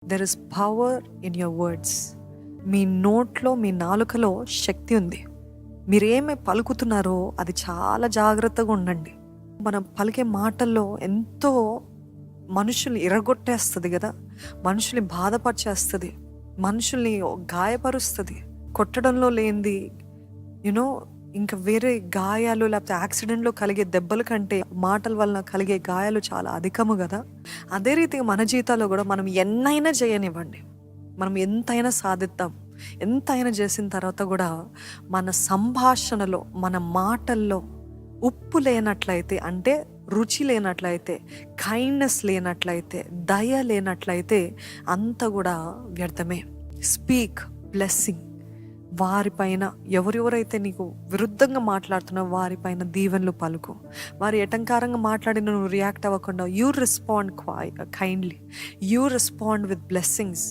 There is power in your words. మీ నోట్లో, మీ నాలుకలో శక్తి ఉంది. మీరేమి పలుకుతున్నారో అది చాలా జాగ్రత్తగా ఉండండి. మనం పలికే మాటల్లో ఎంతో మనుషుల్ని ఇరగొట్టేస్తుంది కదా, మనుషుల్ని బాధపరిచేస్తుంది, మనుషుల్ని గాయపరుస్తుంది. కొట్టడంలో లేనిది యునో ఇంకా వేరే గాయాలు, లేకపోతే యాక్సిడెంట్లో కలిగే దెబ్బల కంటే మాటల వలన కలిగే గాయాలు చాలా అధికము కదా. అదే రీతిగా మన జీవితాల్లో కూడా మనం ఎన్నైనా చేయనివ్వండి, మనం ఎంతైనా సాధిద్దాం, ఎంతైనా చేసిన తర్వాత కూడా మన సంభాషణలో, మన మాటల్లో ఉప్పు లేనట్లయితే, అంటే రుచి లేనట్లయితే, కైండ్నెస్ లేనట్లయితే, దయ లేనట్లయితే అంతా కూడా వ్యర్థమే. Speak blessing. వారిపైన ఎవరెవరైతే నీకు విరుద్ధంగా మాట్లాడుతున్నారో వారిపైన దీవెనలు పలుకు. వారు ఎటంకారంగా మాట్లాడిన నువ్వు రియాక్ట్ అవ్వకుండా you respond kindly, you respond with blessings.